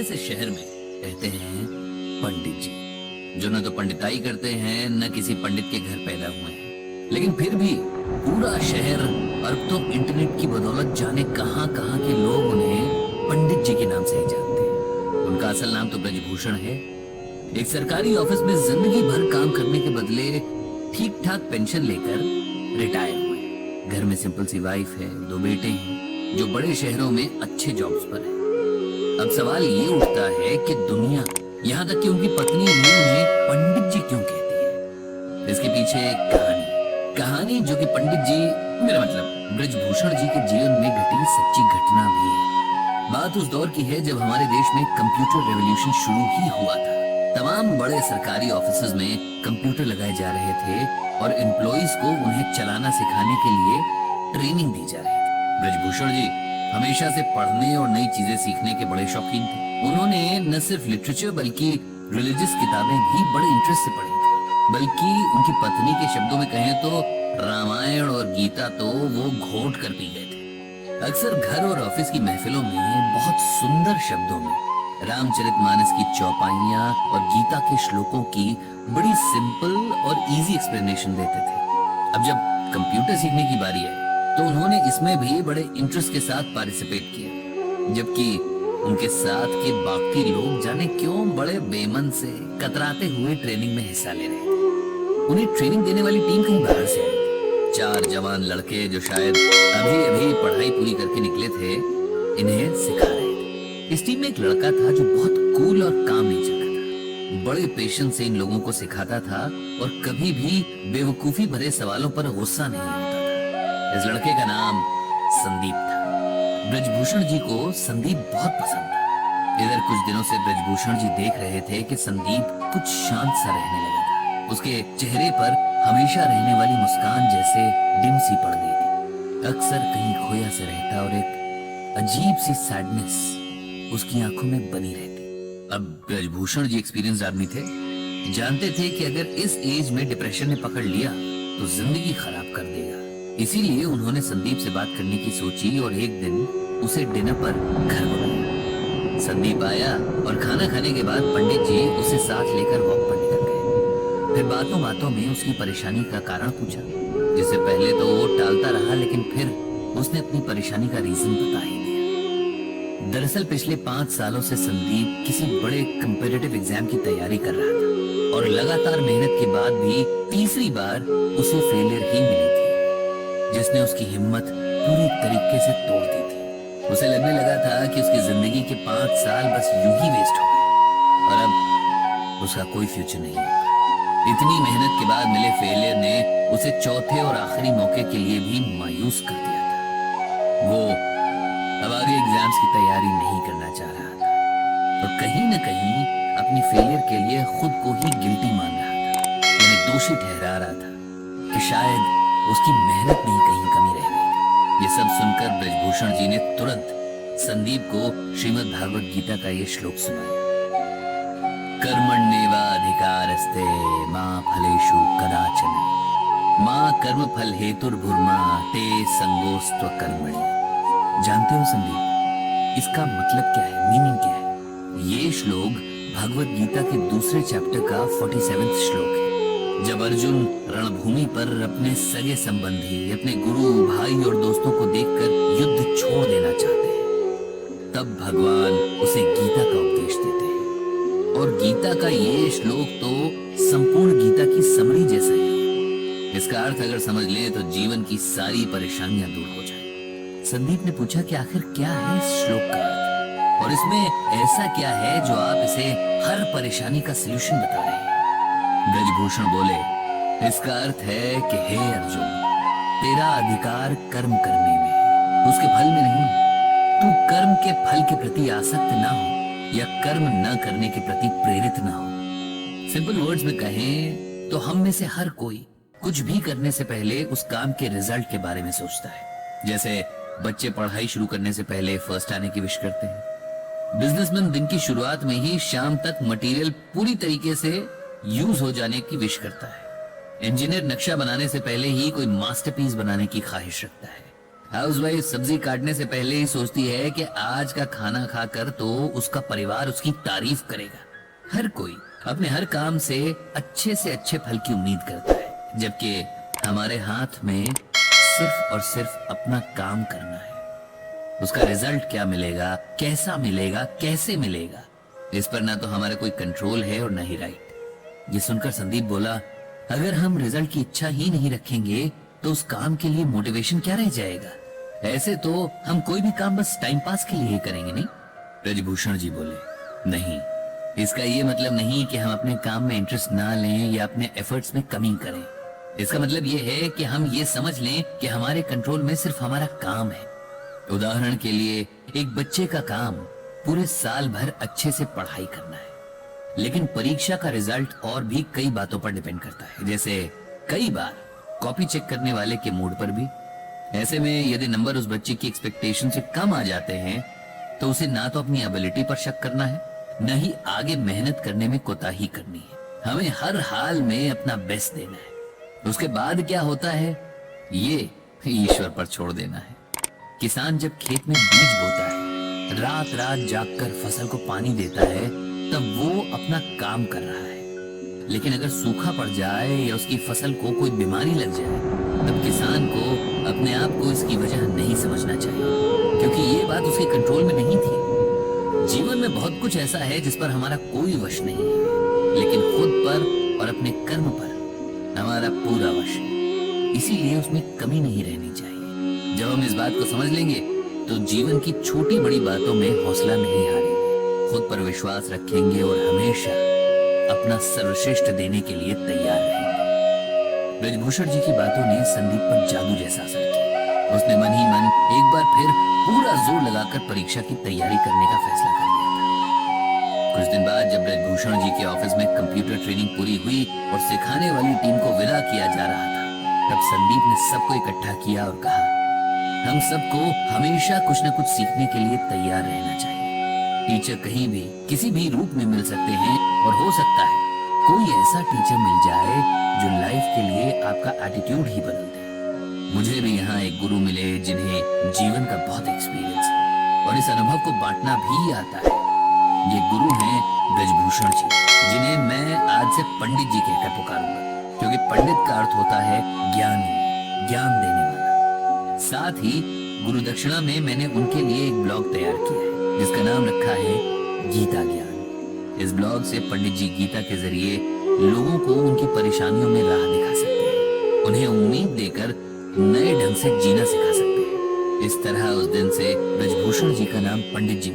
से शहर में कहते हैं पंडित जी, जो न तो पंडिताई करते हैं न किसी पंडित के घर पैदा हुए हैं, लेकिन फिर भी पूरा शहर और तो इंटरनेट की बदौलत जाने कहां कहां के लोग उन्हें पंडित जी के नाम से ही जानते हैं। उनका असल नाम तो ब्रजभूषण है। एक सरकारी ऑफिस में जिंदगी भर काम करने के बदले ठीक ठाक पेंशन लेकर रिटायर हुए। घर में सिंपल सी वाइफ है, 2 बेटे हैं जो बड़े शहरों में अच्छे जॉब्स पर हैं। अब सवाल ये उठता है कि दुनिया, यहाँ तक कि उनकी पत्नी भी उन्हें पंडित जी क्यों कहती है। इसके पीछे एक कहानी जो कि पंडित जी, मेरा मतलब ब्रजभूषण जी के जीवन में घटी सच्ची घटना भी है। बात उस दौर की है जब हमारे देश में कंप्यूटर रेवोल्यूशन शुरू ही हुआ था। तमाम बड़े सरकारी ऑफिसेज में कंप्यूटर लगाए जा रहे थे और एम्प्लॉइज को उन्हें चलाना सिखाने के लिए ट्रेनिंग दी जा रही थी। ब्रजभूषण जी हमेशा से पढ़ने और नई चीजें सीखने के बड़े शौकीन थे। उन्होंने न सिर्फ लिटरेचर बल्कि रिलीजियस किताबें भी बड़े इंटरेस्ट से पढ़ी थी। बल्कि उनकी पत्नी के शब्दों में कहें तो रामायण और गीता तो वो घोट कर पी गए थे। अक्सर घर और ऑफिस की महफिलों में बहुत सुंदर शब्दों में रामचरितमानस की चौपाइयां और गीता के श्लोकों की बड़ी सिंपल और इजी एक्सप्लेनेशन देते थे। अब जब कंप्यूटर सीखने की बारी आई तो उन्होंने इसमें भी बड़े इंटरेस्ट के साथ पार्टिसिपेट किया, जबकि उनके साथ के बाकी लोग जाने क्यों बड़े बेमन से कतराते हुए ट्रेनिंग में हिस्सा ले रहे थे। उन्हें ट्रेनिंग देने वाली टीम कहीं बाहर से आई थी। 4 जवान लड़के जो शायद अभी अभी पढ़ाई पूरी करके निकले थे, इन्हें सिखा रहे थे। इस टीम में एक लड़का था जो बहुत कूल और काम नेचर का था। बड़े पेशेंस से इन लोगों को सिखाता था और कभी भी बेवकूफी भरे सवालों पर गुस्सा नहीं होता था। इस लड़के का नाम संदीप था। ब्रजभूषण जी को संदीप बहुत पसंद था। इधर कुछ दिनों से ब्रजभूषण जी देख रहे थे कि संदीप कुछ शांत सा रहने लगा था। उसके चेहरे पर हमेशा रहने वाली मुस्कान जैसे डिम सी पड़ गई थी। अक्सर कहीं खोया से रहता और एक अजीब सी सैडनेस उसकी आंखों में बनी रहती। अब ब्रजभूषण जी एक्सपीरियंस आदमी थे, जानते थे कि अगर इस एज में डिप्रेशन ने पकड़ लिया तो जिंदगी खराब कर देगा। इसीलिए उन्होंने संदीप से बात करने की सोची और एक दिन उसे डिनर पर घर बुलाया। संदीप आया और खाना खाने के बाद पंडित जी उसे साथ लेकर वॉक पर निकल गए। फिर बातों बातों में उसकी परेशानी का कारण पूछा, जिससे पहले तो वो टालता रहा, लेकिन फिर उसने अपनी परेशानी का रीजन बता ही दिया। दरअसल पिछले 5 सालों से संदीप किसी बड़े कंपेटिटिव एग्जाम की तैयारी कर रहा था और लगातार मेहनत के बाद भी तीसरी बार उसे फेलियर ही मिली थी, जिसने उसकी हिम्मत पूरी तरीके से तोड़ दी थी। उसे लगने लगा था कि उसकी जिंदगी के 5 साल बस यूं ही वेस्ट हो गए और अब उसका कोई फ्यूचर नहीं होगा। इतनी मेहनत के बाद मिले फेलियर ने उसे चौथे और आखिरी मौके के लिए भी मायूस कर दिया था। वो अब आगे एग्जाम्स की तैयारी नहीं करना चाह रहा था और कहीं न कहीं अपनी फेलियर के लिए खुद को ही गिल्टी मान रहा था, यानी दोषी ठहरा रहा था कि शायद उसकी मेहनत में ही कहीं कमी रह गई। ये सब सुनकर ब्रजभूषण जी ने तुरंत संदीप को श्रीमद् भागवत गीता का ये श्लोक सुनाया। कर्मण्येवाधिकारस्ते मा फलेषु कदाचन मा कर्म फल हेतुर्भुर्मा ते संगोस्त्व कर्मणि। जानते हो संदीप, इसका मतलब क्या है, मीनिंग क्या है? ये श्लोक भगवत गीता के दूसरे चैप्टर का 47वां श्लोक है। जब अर्जुन रणभूमि पर अपने सगे संबंधी, अपने गुरु, भाई और दोस्तों को देखकर युद्ध छोड़ देना चाहते हैं, तब भगवान उसे गीता का उपदेश देते हैं। और गीता का ये श्लोक तो संपूर्ण गीता की समरी जैसा ही है। इसका अर्थ अगर समझ ले तो जीवन की सारी परेशानियां दूर हो जाए। संदीप ने पूछा कि आखिर क्या है इस श्लोक का अर्थ और इसमें ऐसा क्या है जो आप इसे हर परेशानी का सलूशन बता रहे हैं। ब्रजभूषण बोले, इसका अर्थ है कि हे अर्जुन, तेरा अधिकार कर्म करने में है, उसके फल में नहीं। तू कर्म के फल के प्रति आसक्त ना हो या कर्म न करने के प्रति प्रेरित ना हो। सिंपल वर्ड्स में कहें तो हम में से हर कोई कुछ भी करने से पहले उस काम के रिजल्ट के बारे में सोचता है। जैसे बच्चे पढ़ाई शुरू करने से पहले फर्स्ट आने की विश करते हैं। बिजनेसमैन दिन की शुरुआत में ही शाम तक मटेरियल पूरी तरीके से यूज हो जाने की विश करता है। इंजीनियर नक्शा बनाने से पहले ही कोई मास्टरपीस बनाने की ख्वाहिश रखता है। हाउसवाइफ सब्जी काटने से पहले ही सोचती है कि आज का खाना खाकर तो उसका परिवार उसकी तारीफ करेगा। हर कोई अपने हर काम से अच्छे फल की उम्मीद करता है, जबकि हमारे हाथ में सिर्फ और सिर्फ अपना काम करना है। उसका रिजल्ट क्या मिलेगा, कैसा मिलेगा, कैसे मिलेगा, इस पर ना तो हमारा कोई कंट्रोल है और ना ही राइट। ये सुनकर संदीप बोला, अगर हम रिजल्ट की इच्छा ही नहीं रखेंगे तो उस काम के लिए मोटिवेशन क्या रह जाएगा? ऐसे तो हम कोई भी काम बस टाइम पास के लिए ही करेंगे, नहीं? ब्रजभूषण जी बोले, नहीं, इसका ये मतलब नहीं कि हम अपने काम में इंटरेस्ट ना लें या अपने एफर्ट्स में कमी करें। इसका मतलब ये है कि हम ये समझ लें कि हमारे कंट्रोल में सिर्फ हमारा काम है। उदाहरण के लिए एक बच्चे का काम पूरे साल भर अच्छे से पढ़ाई करना है, लेकिन परीक्षा का रिजल्ट और भी कई बातों पर डिपेंड करता है, जैसे कई बार कॉपी चेक करने वाले के मूड पर भी। ऐसे में यदि नंबर उस बच्चे की एक्सपेक्टेशन से कम आ जाते हैं तो उसे ना तो अपनी एबिलिटी पर शक करना है, न ही आगे मेहनत करने में कोताही करनी है। हमें हर हाल में अपना बेस्ट देना है। उसके बाद क्या होता है ये ईश्वर पर छोड़ देना है। किसान जब खेत में बीज बोता है, रात रात जागकर फसल को पानी देता है, तब वो अपना काम कर रहा है। लेकिन अगर सूखा पड़ जाए या उसकी फसल को कोई बीमारी लग जाए, तब किसान को अपने आप को इसकी वजह नहीं समझना चाहिए, क्योंकि ये बात उसके कंट्रोल में नहीं थी। जीवन में बहुत कुछ ऐसा है जिस पर हमारा कोई वश नहीं है, लेकिन खुद पर और अपने कर्म पर हमारा पूरा वश है। इसीलिए उसमें कमी नहीं रहनी चाहिए। जब हम इस बात को समझ लेंगे तो जीवन की छोटी बड़ी बातों में हौसला नहीं हारेंगे, खुद पर विश्वास रखेंगे और हमेशा अपना सर्वश्रेष्ठ देने के लिए तैयार रहेंगे। ब्रजभूषण जी की बातों ने संदीप पर जादू जैसा असर किया। उसने मन ही मन एक बार फिर पूरा जोर लगाकर परीक्षा की तैयारी करने का फैसला कर लिया था। कुछ दिन बाद जब ब्रजभूषण जी के ऑफिस में कंप्यूटर ट्रेनिंग पूरी हुई और सिखाने वाली टीम को विदा किया जा रहा था, तब संदीप ने सबको इकट्ठा किया और कहा, हम सबको हमेशा कुछ न कुछ सीखने के लिए तैयार रहना चाहिए। टीचर कहीं भी किसी भी रूप में मिल सकते हैं और हो सकता है कोई ऐसा टीचर मिल जाए जो लाइफ के लिए आपका एटीट्यूड ही बदल दे। मुझे भी यहाँ एक गुरु मिले जिन्हें जीवन का बहुत एक्सपीरियंस है और इस अनुभव को बांटना भी आता है। ये गुरु हैं ब्रजभूषण जी, जिन्हें मैं आज से पंडित जी कहकर पुकारूंगा, क्योंकि पंडित का अर्थ होता है ज्ञानी, ज्ञान देने वाला। साथ ही गुरु दक्षिणा में मैंने उनके लिए एक ब्लॉग तैयार किया है जिसका नाम रखा है गीता ज्ञान। इस ब्लॉग से पंडित जी गीता के जरिए लोगों को उनकी परेशानियों में राह दिखा सकते हैं, उन्हें उम्मीद देकर नए ढंग से जीना सिखा सकते हैं। इस तरह उस दिन से ब्रजभूषण जी का नाम पंडित जी